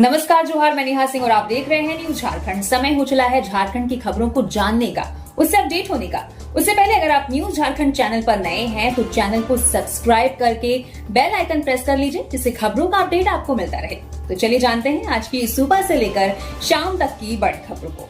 नमस्कार, जोहार, मैं नेहा सिंह और आप देख रहे हैं न्यूज झारखंड। समय हो चला है झारखंड की खबरों को जानने का, उससे अपडेट होने का। उससे पहले अगर आप न्यूज झारखंड चैनल पर नए हैं तो चैनल को सब्सक्राइब करके बेल आइकन प्रेस कर लीजिए, जिससे खबरों का अपडेट आपको मिलता रहे। तो चलिए जानते हैं आज की सुबह से लेकर शाम तक की बड़ी खबरों को।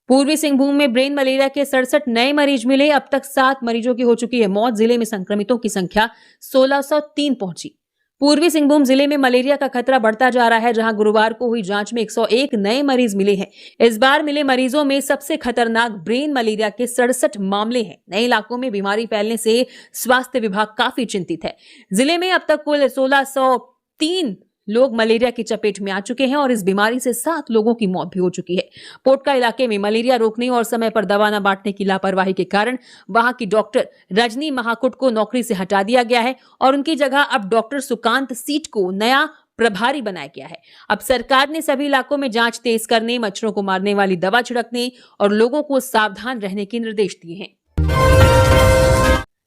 पूर्वी सिंहभूम में ब्रेन मलेरिया के 67 नए मरीज मिले। अब तक 7 मरीजों की हो चुकी है मौत। जिले में संक्रमितों की संख्या 1603 पहुंची। पूर्वी सिंहभूम जिले में मलेरिया का खतरा बढ़ता जा रहा है, जहां गुरुवार को हुई जांच में 101 नए मरीज मिले हैं। इस बार मिले मरीजों में सबसे खतरनाक ब्रेन मलेरिया के 67 मामले हैं। नए इलाकों में बीमारी फैलने से स्वास्थ्य विभाग काफी चिंतित है। जिले में अब तक कुल 1603 लोग मलेरिया की चपेट में आ चुके हैं और इस बीमारी से 7 लोगों की मौत भी हो चुकी है। पोटका इलाके में मलेरिया रोकने और समय पर दवा न बांटने की लापरवाही के कारण वहां की डॉक्टर रजनी महाकुट को नौकरी से हटा दिया गया है और उनकी जगह अब डॉक्टर सुकांत सीट को नया प्रभारी बनाया गया है। अब सरकार ने सभी इलाकों में जांच तेज करने, मच्छरों को मारने वाली दवा छिड़कने और लोगों को सावधान रहने के निर्देश दिए हैं।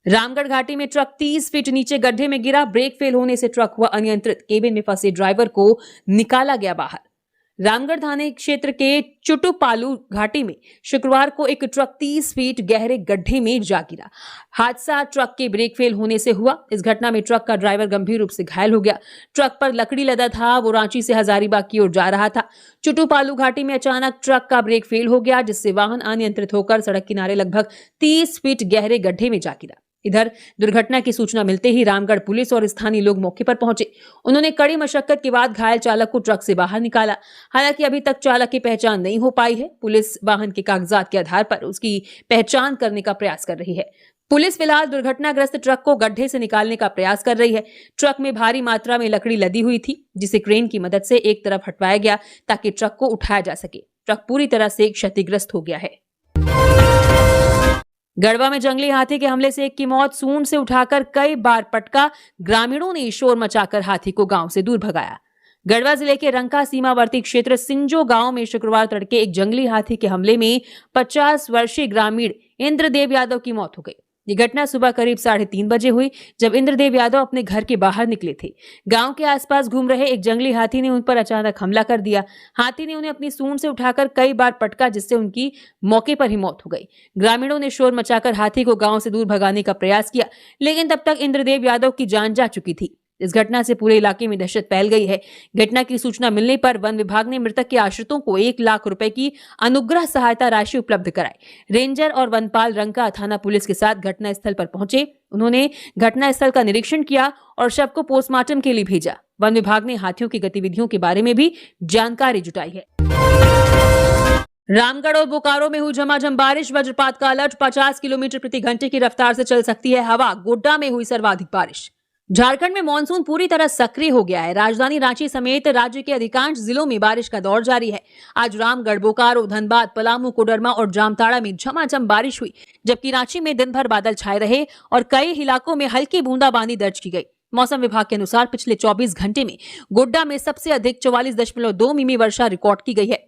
रामगढ़ घाटी में ट्रक 30 फीट नीचे गड्ढे में गिरा। ब्रेक फेल होने से ट्रक हुआ अनियंत्रित। केबिन में फंसे ड्राइवर को निकाला गया बाहर। रामगढ़ थाने क्षेत्र के चुटुपालू घाटी में शुक्रवार को एक ट्रक 30 फीट गहरे गड्ढे में जा गिरा। हादसा ट्रक के ब्रेक फेल होने से हुआ। इस घटना में ट्रक का ड्राइवर गंभीर रूप से घायल हो गया। ट्रक पर लकड़ी लदा था। वो रांची से हजारीबाग की ओर जा रहा था। चुटुपालू घाटी में अचानक ट्रक का ब्रेक फेल हो गया, जिससे वाहन अनियंत्रित होकर सड़क किनारे लगभग 30 फीट गहरे गड्ढे में जा गिरा। इधर दुर्घटना की सूचना मिलते ही रामगढ़ पुलिस और स्थानीय लोग मौके पर पहुंचे। उन्होंने कड़ी मशक्कत के बाद घायल चालक को ट्रक से बाहर निकाला। हालांकि अभी तक चालक की पहचान नहीं हो पाई है। पुलिस वाहन के कागजात के आधार पर उसकी पहचान करने का प्रयास कर रही है। पुलिस फिलहाल दुर्घटनाग्रस्त ट्रक को गड्ढे से निकालने का प्रयास कर रही है। ट्रक में भारी मात्रा में लकड़ी लदी हुई थी, जिसे क्रेन की मदद से एक तरफ हटवाया गया ताकि ट्रक को उठाया जा सके। ट्रक पूरी तरह से क्षतिग्रस्त हो गया है। गढ़वा में जंगली हाथी के हमले से एक की मौत। सूंड से उठाकर कई बार पटका। ग्रामीणों ने शोर मचाकर हाथी को गांव से दूर भगाया। गढ़वा जिले के रंका सीमावर्ती क्षेत्र सिंजो गांव में शुक्रवार तड़के एक जंगली हाथी के हमले में 50 वर्षीय ग्रामीण इंद्रदेव यादव की मौत हो गई। ये घटना सुबह करीब 3:30 बजे हुई, जब इंद्रदेव यादव अपने घर के बाहर निकले थे। गांव के आसपास घूम रहे एक जंगली हाथी ने उन पर अचानक हमला कर दिया। हाथी ने उन्हें अपनी सूंड से उठाकर कई बार पटका, जिससे उनकी मौके पर ही मौत हो गई। ग्रामीणों ने शोर मचाकर हाथी को गांव से दूर भगाने का प्रयास किया, लेकिन तब तक इंद्रदेव यादव की जान जा चुकी थी। इस घटना से पूरे इलाके में दहशत फैल गई है। घटना की सूचना मिलने पर वन विभाग ने मृतक के आश्रितों को 1 लाख रुपए की अनुग्रह सहायता राशि उपलब्ध कराई। रेंजर और वनपाल रंका थाना पुलिस के साथ घटनास्थल पर पहुंचे। उन्होंने घटनास्थल का निरीक्षण किया और शव को पोस्टमार्टम के लिए भेजा। वन विभाग ने हाथियों की गतिविधियों के बारे में भी जानकारी जुटाई है। रामगढ़ और बोकारो में हुई झमाझम बारिश। वज्रपात का अलर्ट। 50 किलोमीटर प्रति घंटे की रफ्तार से चल सकती है हवा। गोड्डा में हुई सर्वाधिक बारिश। झारखंड में मानसून पूरी तरह सक्रिय हो गया है। राजधानी रांची समेत राज्य के अधिकांश जिलों में बारिश का दौर जारी है। आज रामगढ़, बोकारो, धनबाद, पलामू, कोडरमा और जामताड़ा में झमाझम बारिश हुई, जबकि रांची में दिन भर बादल छाए रहे और कई इलाकों में हल्की बूंदाबांदी दर्ज की गई। मौसम विभाग के अनुसार पिछले 24 घंटे में गोड्डा में सबसे अधिक 44.2 मिमी वर्षा रिकॉर्ड की गई है।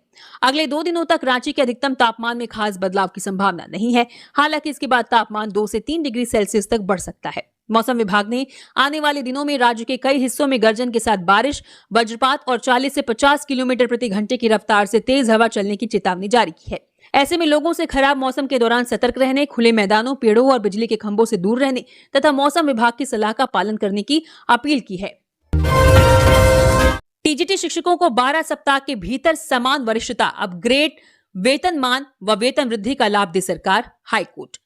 अगले 2 दिनों तक रांची के अधिकतम तापमान में खास बदलाव की संभावना नहीं है। हालांकि इसके बाद तापमान 2 से 3 डिग्री सेल्सियस तक बढ़ सकता है। मौसम विभाग ने आने वाले दिनों में राज्य के कई हिस्सों में गर्जन के साथ बारिश, वज्रपात और 40 से 50 किलोमीटर प्रति घंटे की रफ्तार से तेज हवा चलने की चेतावनी जारी की है। ऐसे में लोगों से खराब मौसम के दौरान सतर्क रहने, खुले मैदानों, पेड़ों और बिजली के खंभों से दूर रहने तथा मौसम विभाग की सलाह का पालन करने की अपील की है। टीजीटी शिक्षकों को 12 सप्ताह के भीतर समान वरिष्ठता, अपग्रेड, वेतनमान व वेतन वृद्धि का लाभ दे सरकार। हाईकोर्ट।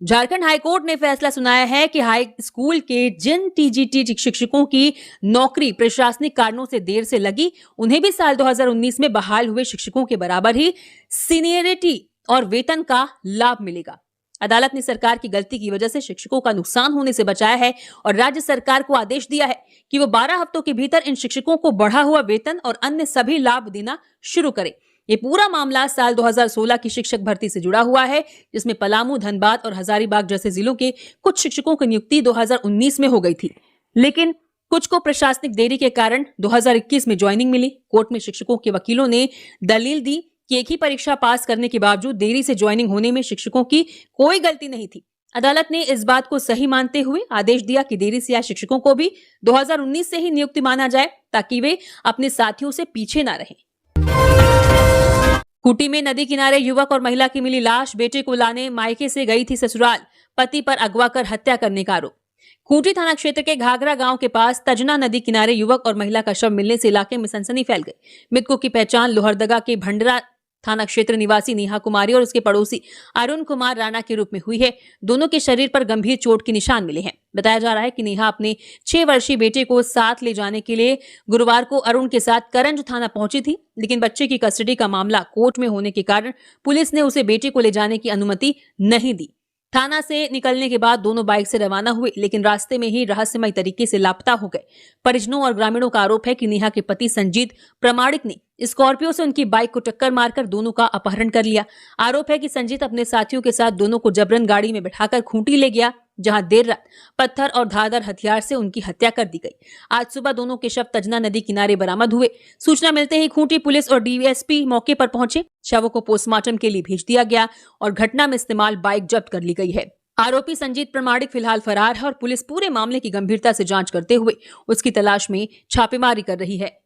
झारखंड हाईकोर्ट ने फैसला सुनाया है कि हाई स्कूल के जिन टीजीटी शिक्षकों की नौकरी प्रशासनिक कारणों से देर से लगी, उन्हें भी साल 2019 में बहाल हुए शिक्षकों के बराबर ही सीनियरिटी और वेतन का लाभ मिलेगा। अदालत ने सरकार की गलती की वजह से शिक्षकों का नुकसान होने से बचाया है और राज्य सरकार को आदेश दिया है कि वो 12 हफ्तों के भीतर इन शिक्षकों को बढ़ा हुआ वेतन और अन्य सभी लाभ देना शुरू करे। ये पूरा मामला साल 2016 की शिक्षक भर्ती से जुड़ा हुआ है, जिसमें पलामू, धनबाद और हजारीबाग जैसे जिलों के कुछ शिक्षकों की नियुक्ति 2019 में हो गई थी, लेकिन कुछ को प्रशासनिक देरी के कारण 2021 में ज्वाइनिंग मिली। कोर्ट में शिक्षकों के वकीलों ने दलील दी कि एक ही परीक्षा पास करने के बावजूद देरी से ज्वाइनिंग होने में शिक्षकों की कोई गलती नहीं थी। अदालत ने इस बात को सही मानते हुए आदेश दिया कि देरी से आए शिक्षकों को भी 2019 से ही नियुक्ति माना जाए ताकि वे अपने साथियों से पीछे न रहें। खूंटी में नदी किनारे युवक और महिला की मिली लाश, बेटे को लाने मायके से गई थी ससुराल, पति पर अगवा कर हत्या करने का आरोप। खूंटी थाना क्षेत्र के घाघरा गांव के पास तजना नदी किनारे युवक और महिला का शव मिलने से इलाके में सनसनी फैल गई। मृतकों की पहचान लोहरदगा के भंडरा थाना क्षेत्र निवासी नेहा कुमारी और उसके पड़ोसी अरुण कुमार राणा के रूप में हुई है। दोनों के शरीर पर गंभीर चोट के निशान मिले हैं। बताया जा रहा है कि नेहा अपने 6 वर्षीय बेटे को साथ ले जाने के लिए गुरुवार को अरुण के साथ करंज थाना पहुंची थी, लेकिन बच्चे की कस्टडी का मामला कोर्ट में होने के कारण पुलिस ने उसे बेटे को ले जाने की अनुमति नहीं दी। थाना से निकलने के बाद दोनों बाइक से रवाना हुए, लेकिन रास्ते में ही रहस्यमय तरीके से लापता हो गए। परिजनों और ग्रामीणों का आरोप है कि नेहा के पति संजीत प्रमाणिक ने स्कॉर्पियो से उनकी बाइक को टक्कर मारकर दोनों का अपहरण कर लिया। आरोप है कि संजीत अपने साथियों के साथ दोनों को जबरन गाड़ी में बिठाकर खूंटी ले गया, जहां देर रात पत्थर और धारदार हथियार से उनकी हत्या कर दी गई। आज सुबह दोनों के शव तजना नदी किनारे बरामद हुए। सूचना मिलते ही खूंटी पुलिस और डीएसपी मौके पर पहुंचे। शवों को पोस्टमार्टम के लिए भेज दिया गया और घटना में इस्तेमाल बाइक जब्त कर ली गई है। आरोपी संजीत प्रमाणिक फिलहाल फरार है और पुलिस पूरे मामले की गंभीरता से जांच करते हुए उसकी तलाश में छापेमारी कर रही है।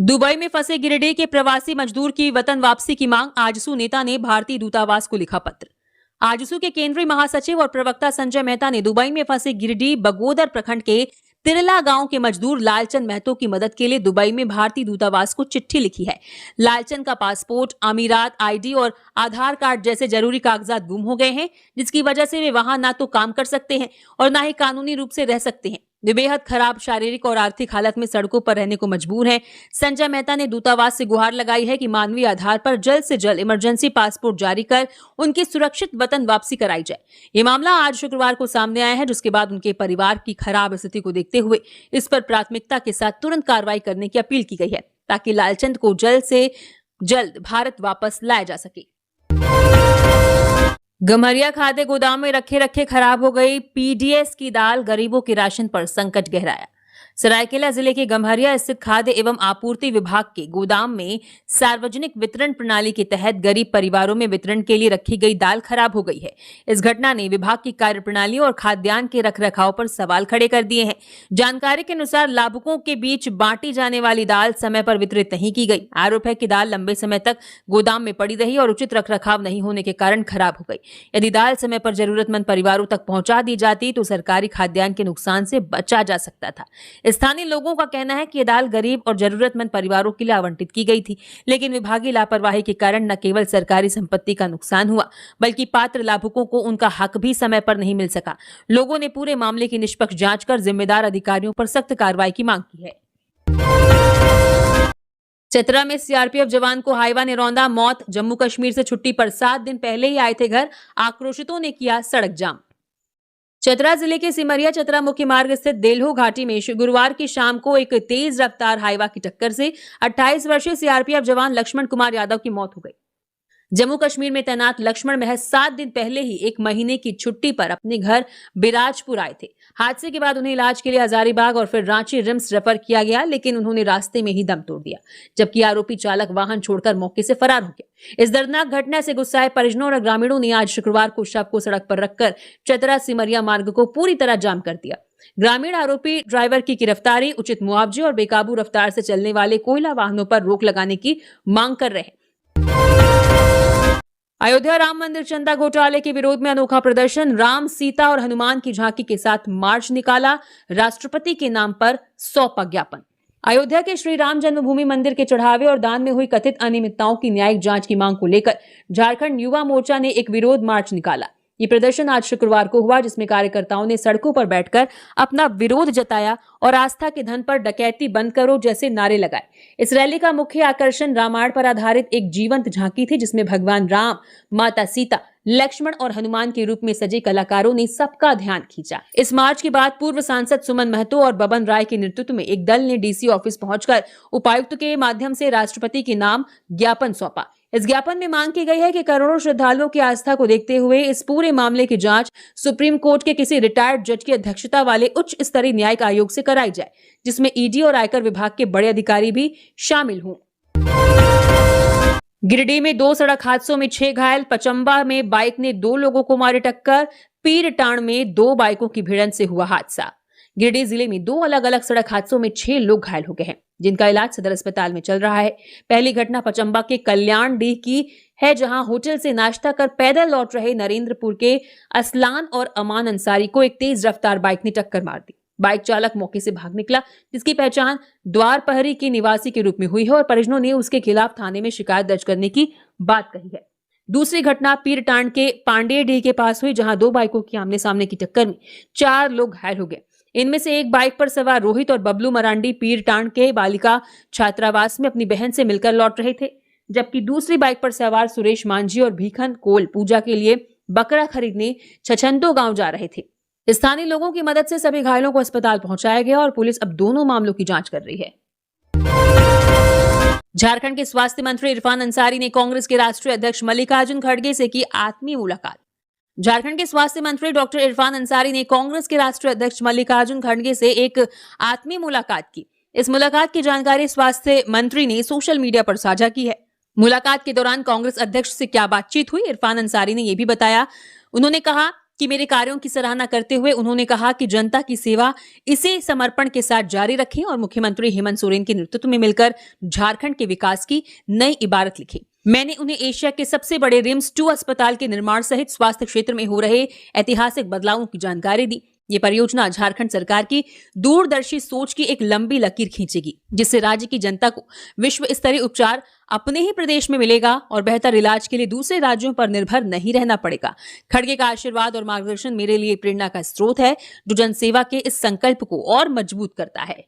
दुबई में फंसे गिरिडीह के प्रवासी मजदूर की वतन वापसी की मांग, आजसू नेता ने भारतीय दूतावास को लिखा पत्र। आजसू के केंद्रीय महासचिव और प्रवक्ता संजय मेहता ने दुबई में फंसे गिरिडीह बगोदर प्रखंड के तिरला गांव के मजदूर लालचंद महतो की मदद के लिए दुबई में भारतीय दूतावास को चिट्ठी लिखी है। लालचंद का पासपोर्ट, अमीरात आईडी और आधार कार्ड जैसे जरूरी कागजात गुम हो गए हैं, जिसकी वजह से वे वहां ना तो काम कर सकते हैं और ना ही कानूनी रूप से रह सकते हैं। वे बेहद खराब शारीरिक और आर्थिक हालत में सड़कों पर रहने को मजबूर हैं। संजय मेहता ने दूतावास से गुहार लगाई है कि मानवीय आधार पर जल्द से जल्द इमरजेंसी पासपोर्ट जारी कर उनकी सुरक्षित वतन वापसी कराई जाए। ये मामला आज शुक्रवार को सामने आया है, जिसके बाद उनके परिवार की खराब स्थिति को देखते हुए इस पर प्राथमिकता के साथ तुरंत कार्रवाई करने की अपील की गई है, ताकि लालचंद को जल्द से जल्द भारत वापस लाया जा सके। गम्हरिया खाद्य गोदाम में रखे खराब हो गई पीडीएस की दाल, गरीबों के राशन पर संकट गहराया। सरायकेला जिले के गम्हरिया स्थित खाद्य एवं आपूर्ति विभाग के गोदाम में सार्वजनिक वितरण प्रणाली के तहत गरीब परिवारों में वितरण के लिए रखी गई दाल खराब हो गई है। इस घटना ने विभाग की कार्यप्रणाली और खाद्यान्न के रखरखाव पर सवाल खड़े कर दिए हैं। जानकारी के अनुसार लाभुकों के बीच बांटी जाने वाली दाल समय पर वितरित नहीं की गई। आरोप है कि दाल लंबे समय तक गोदाम में पड़ी रही और उचित रखरखाव नहीं होने के कारण खराब हो गई। यदि दाल समय पर जरूरतमंद परिवारों तक पहुंचा दी जाती तो सरकारी खाद्यान्न के नुकसान से बचा जा सकता था। स्थानीय लोगों का कहना है कि ये दाल गरीब और जरूरतमंद परिवारों के लिए आवंटित की गई थी, लेकिन विभागीय लापरवाही के कारण न केवल सरकारी संपत्ति का नुकसान हुआ, बल्कि पात्र लाभुकों को उनका हक भी समय पर नहीं मिल सका। लोगों ने पूरे मामले की निष्पक्ष जांच कर जिम्मेदार अधिकारियों पर सख्त कार्रवाई की मांग की है। चतरा में सीआरपीएफ जवान को हाईवा ने रौंदा, मौत। जम्मू कश्मीर से छुट्टी पर 7 दिन पहले ही आए थे घर, आक्रोशितों ने किया सड़क जाम। चतरा जिले के सिमरिया चतरा मुख्य मार्ग स्थित देल्हो घाटी में गुरुवार की शाम को एक तेज रफ्तार हाईवा की टक्कर से 28 वर्षीय सीआरपीएफ जवान लक्ष्मण कुमार यादव की मौत हो गई। जम्मू कश्मीर में तैनात लक्ष्मण महज 7 दिन पहले ही 1 महीने की छुट्टी पर अपने घर बिराजपुर आए थे। हादसे के बाद उन्हें इलाज के लिए हजारीबाग और फिर रांची रिम्स रेफर किया गया, लेकिन उन्होंने रास्ते में ही दम तोड़ दिया, जबकि आरोपी चालक वाहन छोड़कर मौके से फरार हो गया। इस दर्दनाक घटना से गुस्साए परिजनों और ग्रामीणों ने आज शुक्रवार को शव को सड़क पर रखकर चतरा सिमरिया मार्ग को पूरी तरह जाम कर दिया। ग्रामीण आरोपी ड्राइवर की गिरफ्तारी, उचित मुआवजे और बेकाबू रफ्तार से चलने वाले कोयला वाहनों पर रोक लगाने की मांग कर रहे हैं। अयोध्या राम मंदिर चंदा घोटाले के विरोध में अनोखा प्रदर्शन, राम, सीता और हनुमान की झांकी के साथ मार्च निकाला, राष्ट्रपति के नाम पर सौंपा ज्ञापन। अयोध्या के श्री राम जन्मभूमि मंदिर के चढ़ावे और दान में हुई कथित अनियमितताओं की न्यायिक जांच की मांग को लेकर झारखंड युवा मोर्चा ने एक विरोध मार्च निकाला। ये प्रदर्शन आज शुक्रवार को हुआ, जिसमें कार्यकर्ताओं ने सड़कों पर बैठकर अपना विरोध जताया और आस्था के धन पर डकैती बंद करो जैसे नारे लगाए। इस रैली का मुख्य आकर्षण रामायण पर आधारित एक जीवंत झांकी थी, जिसमें भगवान राम, माता सीता, लक्ष्मण और हनुमान के रूप में सजे कलाकारों ने सबका ध्यान खींचा। इस मार्च के बाद पूर्व सांसद सुमन महतो और बबन राय के नेतृत्व में एक दल ने डीसी ऑफिस पहुंचकर उपायुक्त के माध्यम से राष्ट्रपति के नाम ज्ञापन सौंपा। इस ज्ञापन में मांग की गई है कि करोड़ों श्रद्धालुओं की आस्था को देखते हुए इस पूरे मामले की जांच सुप्रीम कोर्ट के किसी रिटायर्ड जज की अध्यक्षता वाले उच्च स्तरीय न्यायिक आयोग से कराई जाए, जिसमें ईडी और आयकर विभाग के बड़े अधिकारी भी शामिल हों। गिरिडीह में 2 सड़क हादसों में 6 घायल, पचंबा में बाइक ने 2 लोगों को मारी टक्कर, पीरटांड में 2 बाइकों की भिड़ंत से हुआ हादसा। गिरिडीह जिले में 2 अलग-अलग सड़क हादसों में 6 लोग घायल हो गए हैं, जिनका इलाज सदर अस्पताल में चल रहा है। पहली घटना पचंबा के कल्याणडीह की है, जहां होटल से नाश्ता कर पैदल लौट रहे नरेंद्रपुर के असलान और अमान अंसारी को एक तेज रफ्तार बाइक ने टक्कर मार दी। बाइक चालक मौके से भाग निकला, जिसकी पहचान द्वारपहरी के निवासी के रूप में हुई है और परिजनों ने उसके खिलाफ थाने में शिकायत दर्ज करने की बात कही है। दूसरी घटना पीरटांड के पांडेयडीह के पास हुई, जहां 2 बाइकों की आमने सामने की टक्कर में 4 लोग घायल हो गए। इनमें से एक बाइक पर सवार रोहित और बबलू मरांडी पीरटांड के बालिका छात्रावास में अपनी बहन से मिलकर लौट रहे थे, जबकि दूसरी बाइक पर सवार सुरेश मांझी और भीखन कोल पूजा के लिए बकरा खरीदने छछंदो गांव जा रहे थे। स्थानीय लोगों की मदद से सभी घायलों को अस्पताल पहुंचाया गया और पुलिस अब दोनों मामलों की जांच कर रही है। झारखंड के स्वास्थ्य मंत्री इरफान अंसारी ने कांग्रेस के राष्ट्रीय अध्यक्ष मल्लिकार्जुन खड़गे से की आत्मीय मुलाकात। झारखंड के स्वास्थ्य मंत्री डॉक्टर इरफान अंसारी ने कांग्रेस के राष्ट्रीय अध्यक्ष मल्लिकार्जुन खड़गे से एक आत्मीय मुलाकात की। इस मुलाकात की जानकारी स्वास्थ्य मंत्री ने सोशल मीडिया पर साझा की है। मुलाकात के दौरान कांग्रेस अध्यक्ष से क्या बातचीत हुई, इरफान अंसारी ने यह भी बताया। उन्होंने कहा कि मेरे कार्यों की सराहना करते हुए उन्होंने कहा कि जनता की सेवा इसे समर्पण के साथ जारी रखें और मुख्यमंत्री हेमंत सोरेन के नेतृत्व में मिलकर झारखंड के विकास की नई इबारत लिखी। मैंने उन्हें एशिया के सबसे बड़े रिम्स 2 अस्पताल के निर्माण सहित स्वास्थ्य क्षेत्र में हो रहे ऐतिहासिक बदलावों की जानकारी दी। ये परियोजना झारखंड सरकार की दूरदर्शी सोच की एक लंबी लकीर खींचेगी, जिससे राज्य की जनता को विश्व स्तरीय उपचार अपने ही प्रदेश में मिलेगा और बेहतर इलाज के लिए दूसरे राज्यों पर निर्भर नहीं रहना पड़ेगा। खड़गे का आशीर्वाद और मार्गदर्शन मेरे लिए प्रेरणा का स्रोत है, जो जनसेवा के इस संकल्प को और मजबूत करता है।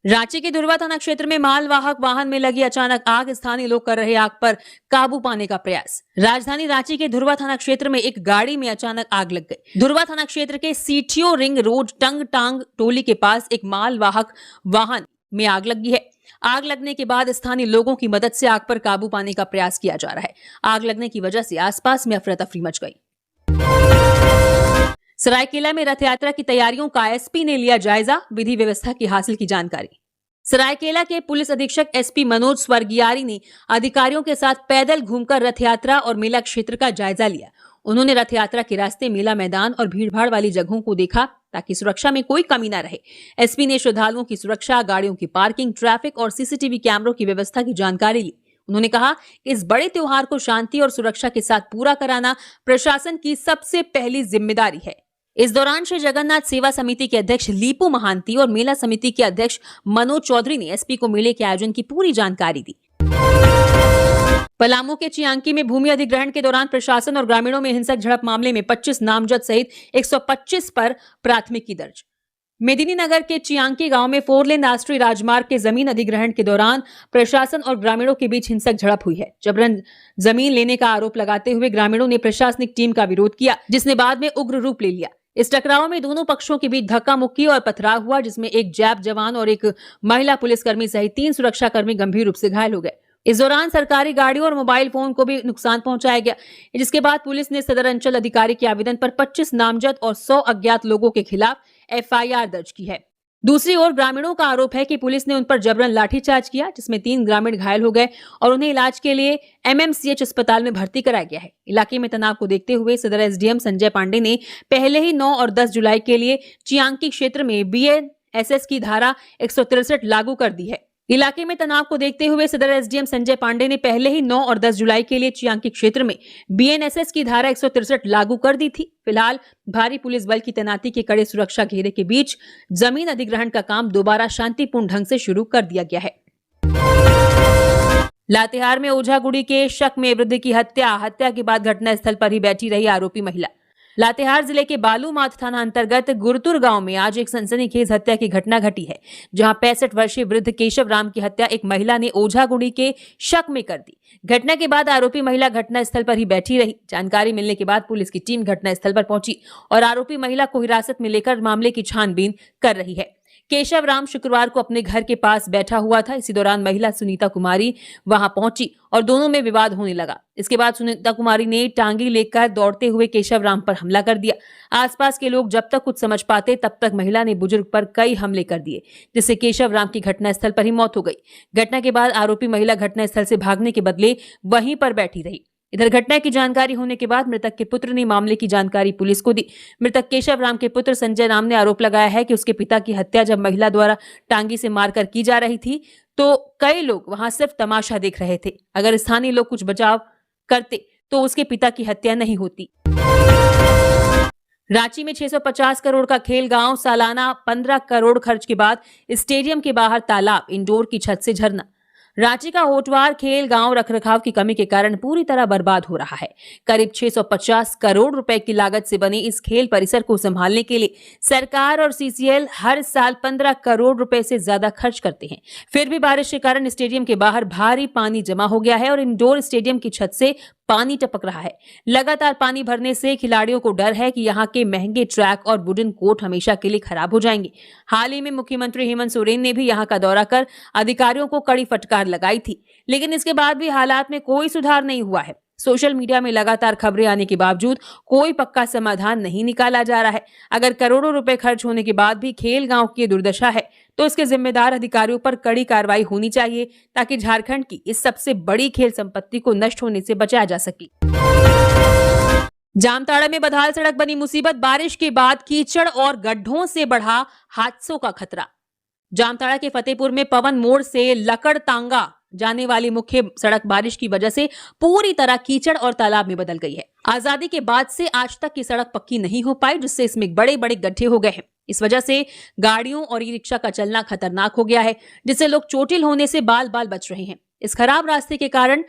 रांची के धुरवा थाना क्षेत्र में मालवाहक वाहन में लगी अचानक आग, स्थानीय लोग कर रहे आग पर काबू पाने का प्रयास। राजधानी रांची के धुरवा थाना क्षेत्र में एक गाड़ी में अचानक आग लग गई। धुरवा थाना क्षेत्र के सीटीओ रिंग रोड टंग टांग टोली के पास एक मालवाहक वाहन में आग लगी है। आग लगने के बाद स्थानीय लोगों की मदद से आग पर काबू पाने का प्रयास किया जा रहा है। आग लगने की वजह से आसपास में अफरा तफरी मच गई। सरायकेला में रथ यात्रा की तैयारियों का एसपी ने लिया जायजा, विधि व्यवस्था की हासिल की जानकारी। सरायकेला के पुलिस अधीक्षक एसपी मनोज स्वर्गियारी ने अधिकारियों के साथ पैदल घूमकर रथ यात्रा और मेला क्षेत्र का जायजा लिया। उन्होंने रथ यात्रा के रास्ते मेला मैदान और भीड़भाड़ वाली जगहों को देखा, ताकि सुरक्षा में कोई कमी न रहे। एसपी ने श्रद्धालुओं की सुरक्षा, गाड़ियों की पार्किंग, ट्रैफिक और सीसीटीवी कैमरों की व्यवस्था की जानकारी ली। उन्होंने कहा कि इस बड़े त्योहार को शांति और सुरक्षा के साथ पूरा कराना प्रशासन की सबसे पहली जिम्मेदारी है। इस दौरान श्री जगन्नाथ सेवा समिति के अध्यक्ष लीपू महांती और मेला समिति के अध्यक्ष मनोज चौधरी ने एसपी को मेले के आयोजन की पूरी जानकारी दी। पलामू के चियांकी में भूमि अधिग्रहण के दौरान प्रशासन और ग्रामीणों में हिंसक झड़प मामले में 25 नामजद सहित 125 पर प्राथमिकी दर्ज। मेदिनीनगर के चियांकी गांव में 4 लेन राष्ट्रीय राजमार्ग के जमीन अधिग्रहण के दौरान प्रशासन और ग्रामीणों के बीच हिंसक झड़प हुई है। जबरन जमीन लेने का आरोप लगाते हुए ग्रामीणों ने प्रशासनिक टीम का विरोध किया, जिसने बाद में उग्र रूप ले लिया। इस टकराव में दोनों पक्षों के बीच धक्का मुक्की और पथराव हुआ, जिसमें एक जैप जवान और एक महिला पुलिसकर्मी सहित 3 सुरक्षाकर्मी गंभीर रूप से घायल हो गए। इस दौरान सरकारी गाड़ियों और मोबाइल फोन को भी नुकसान पहुंचाया गया, जिसके बाद पुलिस ने सदर अंचल अधिकारी के आवेदन पर 25 नामजद और 100 अज्ञात लोगों के खिलाफ एफआईआर दर्ज की है। दूसरी ओर ग्रामीणों का आरोप है कि पुलिस ने उन पर जबरन लाठीचार्ज किया, जिसमें 3 ग्रामीण घायल हो गए और उन्हें इलाज के लिए एमएमसीएच अस्पताल में भर्ती कराया गया है। इलाके में तनाव को देखते हुए सदर एसडीएम संजय पांडे ने पहले ही 9 और 10 जुलाई के लिए चियांकी क्षेत्र में बीएनएसएस की धारा 163 लागू कर दी है। इलाके में तनाव को देखते हुए सदर एसडीएम संजय पांडे ने पहले ही 9 और 10 जुलाई के लिए चियांकी क्षेत्र में बीएनएसएस की धारा 163 लागू कर दी थी। फिलहाल भारी पुलिस बल की तैनाती के कड़े सुरक्षा घेरे के बीच जमीन अधिग्रहण का काम दोबारा शांतिपूर्ण ढंग से शुरू कर दिया गया है। लातेहार में ओझागुड़ी के शक में वृद्ध की हत्या के बाद घटनास्थल पर ही बैठी रही आरोपी महिला। लातेहार जिले के बालूमाथ थाना अंतर्गत गुरतुर गांव में आज एक सनसनीखेज हत्या की घटना घटी है, जहां 65 वर्षीय वृद्ध केशव राम की हत्या एक महिला ने ओझागुड़ी के शक में कर दी। घटना के बाद आरोपी महिला घटनास्थल पर ही बैठी रही। जानकारी मिलने के बाद पुलिस की टीम घटनास्थल पर पहुंची और आरोपी महिला को हिरासत में लेकर मामले की छानबीन कर रही है। केशव राम शुक्रवार को अपने घर के पास बैठा हुआ था। इसी दौरान महिला सुनीता कुमारी वहां पहुंची और दोनों में विवाद होने लगा। इसके बाद सुनीता कुमारी ने टांगी लेकर दौड़ते हुए केशव राम पर हमला कर दिया। आसपास के लोग जब तक कुछ समझ पाते तब तक महिला ने बुजुर्ग पर कई हमले कर दिए, जिससे केशव राम की घटनास्थल पर ही मौत हो गई। घटना के बाद आरोपी महिला घटनास्थल से भागने के बदले वहीं पर बैठी रही। इधर घटना की जानकारी होने के बाद मृतक के पुत्र ने मामले की जानकारी पुलिस को दी। मृतक केशव राम के पुत्र संजय राम ने आरोप लगाया है कि उसके पिता की हत्या जब महिला द्वारा टांगी से मारकर की जा रही थी तो कई लोग वहां सिर्फ तमाशा देख रहे थे। अगर स्थानीय लोग कुछ बचाव करते तो उसके पिता की हत्या नहीं होती। रांची में 650 करोड़ का खेल गांव, सालाना 15 करोड़ खर्च के बाद स्टेडियम के बाहर तालाब, इंडोर की छत से झरना। रांची का होटवार खेल गांव रखरखाव की कमी के कारण पूरी तरह बर्बाद हो रहा है। करीब 650 करोड़ रुपए की लागत से बने इस खेल परिसर को संभालने के लिए सरकार और सीसीएल हर साल 15 करोड़ रुपए से ज्यादा खर्च करते हैं। फिर भी बारिश के कारण स्टेडियम के बाहर भारी पानी जमा हो गया है और इंडोर स्टेडियम की छत से पानी टपक रहा है। लगातार पानी भरने से खिलाड़ियों को डर है कि यहाँ के महंगे ट्रैक और वुडन कोर्ट हमेशा के लिए खराब हो जाएंगे। हाल ही में मुख्यमंत्री हेमंत सोरेन ने भी यहाँ का दौरा कर अधिकारियों को कड़ी फटकार लगाई थी, लेकिन इसके बाद भी हालात में कोई सुधार नहीं हुआ है। सोशल मीडिया में लगातार खबरें आने के बावजूद कोई पक्का समाधान नहीं निकाला जा रहा है। अगर करोड़ों रुपए खर्च होने के बाद भी खेल गांव की दुर्दशा है तो इसके जिम्मेदार अधिकारियों पर कड़ी कार्रवाई होनी चाहिए ताकि झारखंड की इस सबसे बड़ी खेल संपत्ति को नष्ट होने से बचाया जा सके। जामताड़ा में बदहाल सड़क बनी मुसीबत, बारिश के बाद कीचड़ और गड्ढों से बढ़ा हादसों का खतरा। जामताड़ा के फतेहपुर में पवन मोड़ से लकड़तांगा जाने वाली मुख्य सड़क बारिश की वजह से पूरी तरह कीचड़ और तालाब में बदल गई है। आजादी के बाद से आज तक की सड़क पक्की नहीं हो पाई, जिससे इसमें बड़े बड़े गड्ढे हो गए हैं। इस वजह से गाड़ियों और ई रिक्शा का चलना खतरनाक हो गया है, जिससे लोग चोटिल होने से बाल बाल बच रहे हैं। इस खराब रास्ते के कारण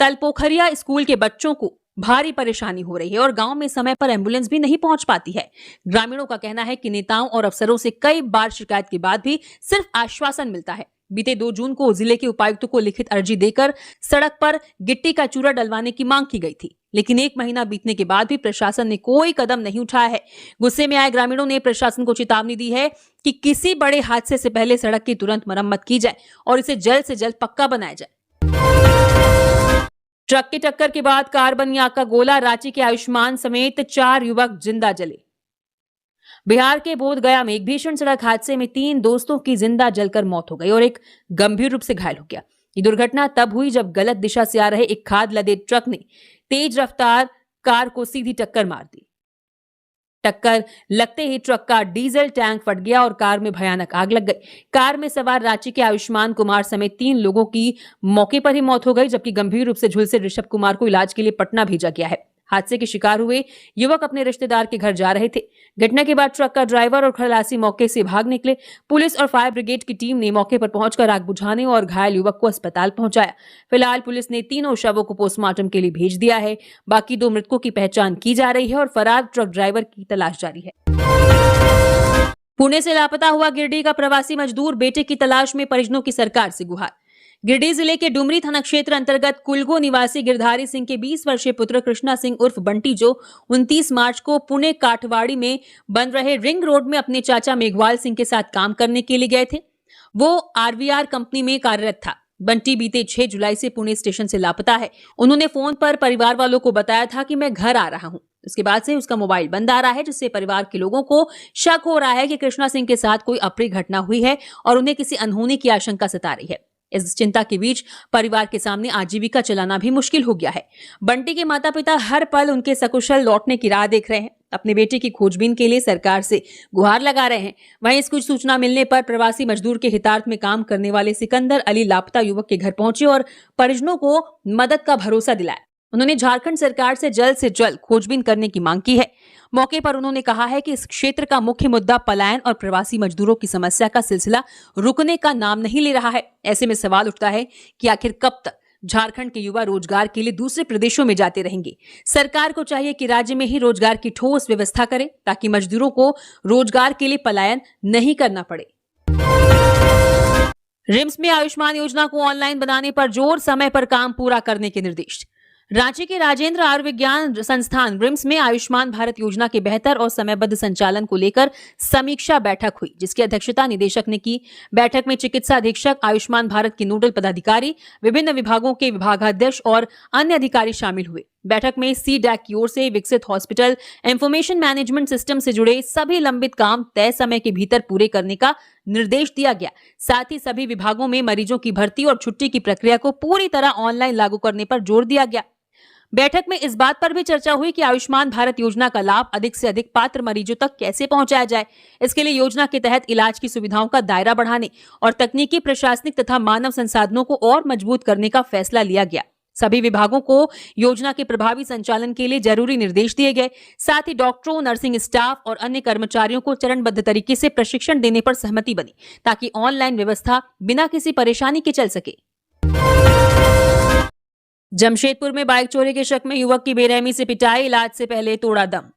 तलपोखरिया स्कूल के बच्चों को भारी परेशानी हो रही है और गांव में समय पर एम्बुलेंस भी नहीं पहुंच पाती है। ग्रामीणों का कहना है कि नेताओं और अफसरों से कई बार शिकायत के बाद भी सिर्फ आश्वासन मिलता है। बीते 2 जून को जिले के उपायुक्त को लिखित अर्जी देकर सड़क पर गिट्टी का चूरा डलवाने की मांग की गई थी, लेकिन 1 महीना बीतने के बाद भी प्रशासन ने कोई कदम नहीं उठाया है। गुस्से में आए ग्रामीणों ने प्रशासन को चेतावनी दी है कि किसी बड़े हादसे से पहले सड़क की तुरंत मरम्मत की जाए और इसे जल्द से जल्द पक्का बनाया जाए। ट्रक की टक्कर के बाद कार बनी आग का गोला, रांची के आयुष्मान समेत 4 युवक जिंदा जले। बिहार के बोधगया में एक भीषण सड़क हादसे में 3 दोस्तों की जिंदा जलकर मौत हो गई और एक गंभीर रूप से घायल हो गया। ये दुर्घटना तब हुई जब गलत दिशा से आ रहे एक खाद लदे ट्रक ने तेज रफ्तार कार को सीधी टक्कर मार दी। टक्कर लगते ही ट्रक का डीजल टैंक फट गया और कार में भयानक आग लग गई। कार में सवार रांची के आयुष्मान कुमार समेत 3 लोगों की मौके पर ही मौत हो गई, जबकि गंभीर रूप से झुलसे ऋषभ कुमार को इलाज के लिए पटना भेजा गया है। हादसे के शिकार हुए युवक अपने रिश्तेदार के घर जा रहे थे। घटना के बाद ट्रक का ड्राइवर और खलासी मौके से भाग निकले। पुलिस और फायर ब्रिगेड की टीम ने मौके पर पहुंचकर आग बुझाने और घायल युवक को अस्पताल पहुंचाया। फिलहाल पुलिस ने तीनों शवों को पोस्टमार्टम के लिए भेज दिया है। बाकी 2 मृतकों की पहचान की जा रही है और फरार ट्रक ड्राइवर की तलाश जारी है। पुणे से लापता हुआ गिरिडीह का प्रवासी मजदूर, बेटे की तलाश में परिजनों की सरकार से गुहार। गिरिडीह जिले के डुमरी थाना क्षेत्र अंतर्गत कुलगो निवासी गिरधारी सिंह के 20 वर्षीय पुत्र कृष्णा सिंह उर्फ बंटी, जो 29 मार्च को पुणे काठवाड़ी में बन रहे रिंग रोड में अपने चाचा मेघवाल सिंह के साथ काम करने के लिए गए थे। वो आरवीआर कंपनी में कार्यरत था। बंटी बीते 6 जुलाई से पुणे स्टेशन से लापता है। उन्होंने फोन पर परिवार वालों को बताया था कि मैं घर आ रहा हूं। उसके बाद से उसका मोबाइल बंद आ रहा है, जिससे परिवार के लोगों को शक हो रहा है कि कृष्णा सिंह के साथ कोई अप्रिय घटना हुई है और उन्हें किसी अनहोनी की आशंका सता रही है। इस चिंता के बीच परिवार के सामने आजीविका चलाना भी मुश्किल हो गया है। बंटी के माता पिता हर पल उनके सकुशल लौटने की राह देख रहे हैं। अपने बेटे की खोजबीन के लिए सरकार से गुहार लगा रहे हैं। वहीं इस कुछ सूचना मिलने पर प्रवासी मजदूर के हितार्थ में काम करने वाले सिकंदर अली लापता युवक के घर पहुंचे और परिजनों को मदद का भरोसा दिलाया। उन्होंने झारखंड सरकार से जल्द खोजबीन करने की मांग की है। मौके पर उन्होंने कहा है कि इस क्षेत्र का मुख्य मुद्दा पलायन और प्रवासी मजदूरों की समस्या का सिलसिला रुकने का नाम नहीं ले रहा है। ऐसे में सवाल उठता है कि आखिर कब तक झारखंड के युवा रोजगार के लिए दूसरे प्रदेशों में जाते रहेंगे। सरकार को चाहिए कि राज्य में ही रोजगार की ठोस व्यवस्था करे ताकि मजदूरों को रोजगार के लिए पलायन नहीं करना पड़े। रिम्स में आयुष्मान योजना को ऑनलाइन बनाने पर जोर, समय पर काम पूरा करने के निर्देश। रांची के राजेंद्र आयुर्विज्ञान संस्थान रिम्स में आयुष्मान भारत योजना के बेहतर और समयबद्ध संचालन को लेकर समीक्षा बैठक हुई, जिसकी अध्यक्षता निदेशक ने की। बैठक में चिकित्सा अधीक्षक, आयुष्मान भारत के नोडल पदाधिकारी, विभिन्न विभागों के विभागाध्यक्ष और अन्य अधिकारी शामिल हुए। बैठक में CDAC की ओर से विकसित हॉस्पिटल इंफॉर्मेशन मैनेजमेंट सिस्टम से जुड़े सभी लंबित काम तय समय के भीतर पूरे करने का निर्देश दिया गया। साथ ही सभी विभागों में मरीजों की भर्ती और छुट्टी की प्रक्रिया को पूरी तरह ऑनलाइन लागू करने पर जोर दिया गया। बैठक में इस बात पर भी चर्चा हुई कि आयुष्मान भारत योजना का लाभ अधिक से अधिक पात्र मरीजों तक कैसे पहुंचाया जाए। इसके लिए योजना के तहत इलाज की सुविधाओं का दायरा बढ़ाने और तकनीकी, प्रशासनिक तथा मानव संसाधनों को और मजबूत करने का फैसला लिया गया। सभी विभागों को योजना के प्रभावी संचालन के लिए जरूरी निर्देश दिए गए। साथ ही डॉक्टरों, नर्सिंग स्टाफ और अन्य कर्मचारियों को चरणबद्ध तरीके से प्रशिक्षण देने पर सहमति बनी, ताकि ऑनलाइन व्यवस्था बिना किसी परेशानी के चल सके। जमशेदपुर में बाइक चोरी के शक में युवक की बेरहमी से पिटाई, इलाज से पहले तोड़ा दम।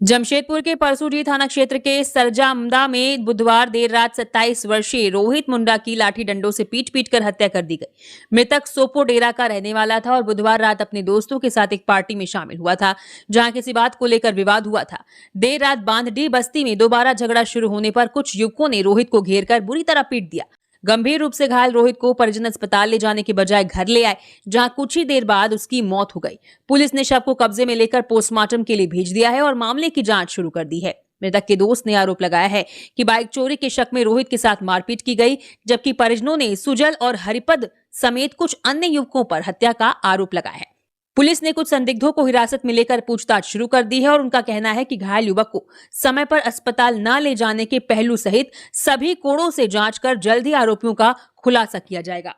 जमशेदपुर के परसूडी थाना क्षेत्र के सरजामदा में बुधवार देर रात 27 वर्षीय रोहित मुंडा की लाठी डंडों से पीट कर हत्या कर दी गई। मृतक सोपो डेरा का रहने वाला था और बुधवार रात अपने दोस्तों के साथ एक पार्टी में शामिल हुआ था, जहां किसी बात को लेकर विवाद हुआ था। देर रात बांधडी बस्ती में दोबारा झगड़ा शुरू होने पर कुछ युवकों ने रोहित को घेरकर बुरी तरह पीट दिया। गंभीर रूप से घायल रोहित को परिजन अस्पताल ले जाने के बजाय घर ले आए, जहां कुछ ही देर बाद उसकी मौत हो गई। पुलिस ने शव को कब्जे में लेकर पोस्टमार्टम के लिए भेज दिया है और मामले की जांच शुरू कर दी है। मृतक के दोस्त ने आरोप लगाया है कि बाइक चोरी के शक में रोहित के साथ मारपीट की गई, जबकि परिजनों ने सुजल और हरिपद समेत कुछ अन्य युवकों पर हत्या का आरोप लगाया है। पुलिस ने कुछ संदिग्धों को हिरासत में लेकर पूछताछ शुरू कर दी है और उनका कहना है कि घायल युवक को समय पर अस्पताल न ले जाने के पहलू सहित सभी कोणों से जांच कर जल्द ही आरोपियों का खुलासा किया जाएगा।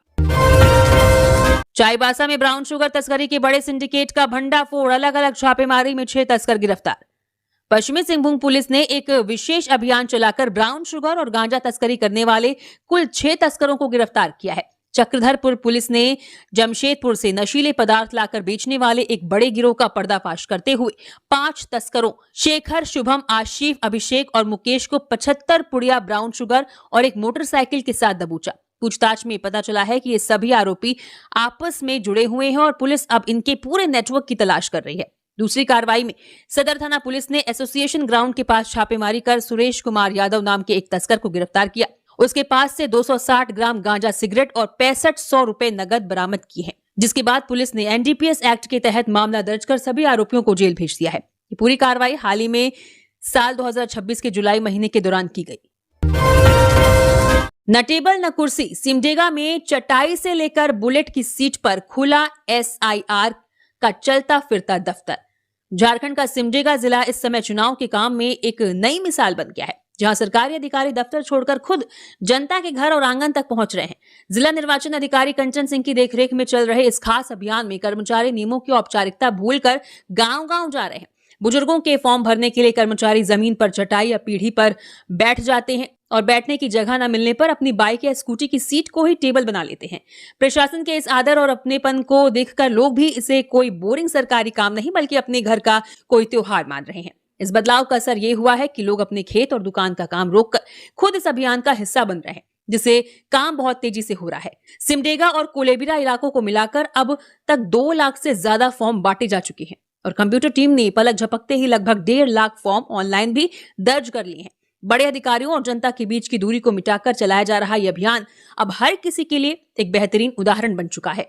चाईबासा में ब्राउन शुगर तस्करी के बड़े सिंडिकेट का भंडाफोड़, अलग अलग छापेमारी में 6 तस्कर गिरफ्तार। पश्चिमी सिंहभूम पुलिस ने एक विशेष अभियान चलाकर ब्राउन शुगर और गांजा तस्करी करने वाले कुल 6 तस्करों को गिरफ्तार किया है। चक्रधरपुर पुलिस ने जमशेदपुर से नशीले पदार्थ लाकर बेचने वाले एक बड़े गिरोह का पर्दाफाश करते हुए 5 तस्करों शेखर, शुभम, आशीफ, अभिषेक और मुकेश को 75 पुड़िया ब्राउन शुगर और एक मोटरसाइकिल के साथ दबोचा। पूछताछ में पता चला है कि ये सभी आरोपी आपस में जुड़े हुए हैं और पुलिस अब इनके पूरे नेटवर्क की तलाश कर रही है। दूसरी कार्रवाई में सदर थाना पुलिस ने एसोसिएशन ग्राउंड के पास छापेमारी कर सुरेश कुमार यादव नाम के एक तस्कर को गिरफ्तार किया। उसके पास से 260 ग्राम गांजा सिगरेट और 6500 रुपए नगद बरामद किए हैं, जिसके बाद पुलिस ने NDPS एक्ट के तहत मामला दर्ज कर सभी आरोपियों को जेल भेज दिया है। ये पूरी कार्रवाई हाल ही में साल 2026 के जुलाई महीने के दौरान की गई। न टेबल न कुर्सी, सिमडेगा में चटाई से लेकर बुलेट की सीट पर खुला SIR का चलता फिरता दफ्तर। झारखंड का सिमडेगा जिला इस समय चुनाव के काम में एक नई मिसाल बन गया है, जहां सरकारी अधिकारी दफ्तर छोड़कर खुद जनता के घर और आंगन तक पहुंच रहे हैं। जिला निर्वाचन अधिकारी कंचन सिंह की देखरेख में चल रहे इस खास अभियान में कर्मचारी नियमों की औपचारिकता भूलकर गांव-गांव जा रहे हैं। बुजुर्गों के फॉर्म भरने के लिए कर्मचारी जमीन पर चटाई या पीढ़ी पर बैठ जाते हैं और बैठने की जगह न मिलने पर अपनी बाइक या स्कूटी की सीट को ही टेबल बना लेते हैं। प्रशासन के इस आदर और अपनेपन को देखकर लोग भी इसे कोई बोरिंग सरकारी काम नहीं बल्कि अपने घर का कोई त्योहार मान रहे हैं। इस बदलाव का असर ये हुआ है कि लोग अपने खेत और दुकान का काम रोककर खुद इस अभियान का हिस्सा बन रहे हैं, जिससे काम बहुत तेजी से हो रहा है। सिमडेगा और कोलेबिरा इलाकों को मिलाकर अब तक 2 लाख से ज्यादा फॉर्म बांटे जा चुके हैं और कंप्यूटर टीम ने पलक झपकते ही लगभग 1.5 लाख फॉर्म ऑनलाइन भी दर्ज कर लिए हैं। बड़े अधिकारियों और जनता के बीच की दूरी को मिटाकर चलाया जा रहा यह अभियान अब हर किसी के लिए एक बेहतरीन उदाहरण बन चुका है।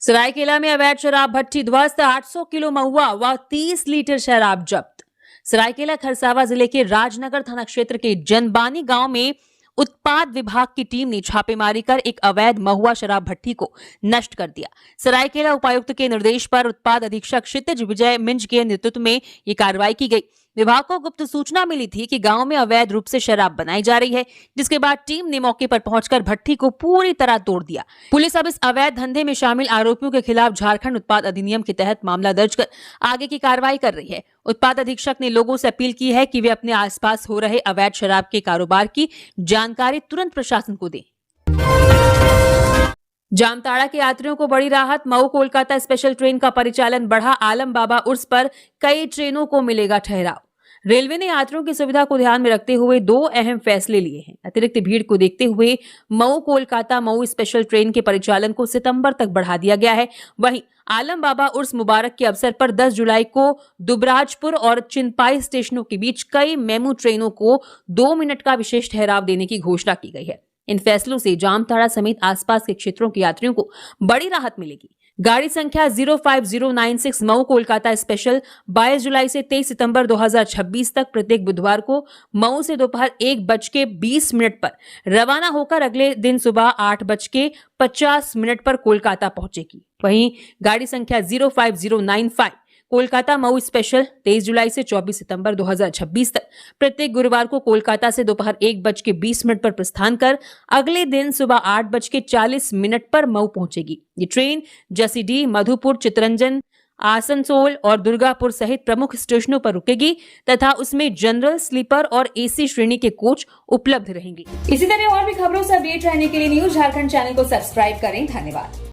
सरायकेला में अवैध शराब भट्टी ध्वस्त, 800 किलो महुआ व 30 लीटर शराब जब्त। सरायकेला खरसावा जिले के राजनगर थाना क्षेत्र के जनबानी गांव में उत्पाद विभाग की टीम ने छापेमारी कर एक अवैध महुआ शराब भट्टी को नष्ट कर दिया। सरायकेला उपायुक्त के निर्देश पर उत्पाद अधीक्षक क्षितिज विजय मिंज के नेतृत्व में ये कार्रवाई की गई। विभाग को गुप्त सूचना मिली थी कि गांव में अवैध रूप से शराब बनाई जा रही है, जिसके बाद टीम ने मौके पर पहुंचकर भट्टी को पूरी तरह तोड़ दिया। पुलिस अब इस अवैध धंधे में शामिल आरोपियों के खिलाफ झारखंड उत्पाद अधिनियम के तहत मामला दर्ज कर आगे की कार्रवाई कर रही है। उत्पाद अधीक्षक ने लोगों से अपील की है कि वे अपने आसपास हो रहे अवैध शराब के कारोबार की जानकारी तुरंत प्रशासन को दें। जामताड़ा के यात्रियों को बड़ी राहत, मऊ कोलकाता स्पेशल ट्रेन का परिचालन बढ़ा। आलम बाबा उर्स पर कई ट्रेनों को मिलेगा ठहराव। रेलवे ने यात्रियों की सुविधा को ध्यान में रखते हुए 2 अहम फैसले लिए हैं। अतिरिक्त भीड़ को देखते हुए मऊ कोलकाता मऊ स्पेशल ट्रेन के परिचालन को सितंबर तक बढ़ा दिया गया है। वहीं आलम बाबा उर्स मुबारक के अवसर पर 10 जुलाई को दुबराजपुर और चिनपाई स्टेशनों के बीच कई मेमू ट्रेनों को 2 मिनट का विशेष ठहराव देने की घोषणा की गई है। इन फैसलों से जामताड़ा समेत आसपास के क्षेत्रों के यात्रियों को बड़ी राहत मिलेगी। गाड़ी संख्या 05096 मऊ कोलकाता स्पेशल 22 जुलाई से 23 सितंबर 2026 तक प्रत्येक बुधवार को मऊ से दोपहर 1:20 पर रवाना होकर अगले दिन सुबह 8:50 पर कोलकाता पहुंचेगी। वहीं गाड़ी संख्या 05095 कोलकाता मऊ स्पेशल 23 जुलाई से 24 सितंबर 2026 तक प्रत्येक गुरुवार को कोलकाता से दोपहर 1:20 पर प्रस्थान कर अगले दिन सुबह 8:40 पर मऊ पहुंचेगी। ये ट्रेन जसीडीह, मधुपुर, चितरंजन, आसनसोल और दुर्गापुर सहित प्रमुख स्टेशनों पर रुकेगी तथा उसमें जनरल, स्लीपर और एसी श्रेणी के कोच उपलब्ध रहेंगे। इसी तरह और भी खबरों से अपडेट रहने के लिए न्यूज झारखंड चैनल को सब्सक्राइब करें। धन्यवाद।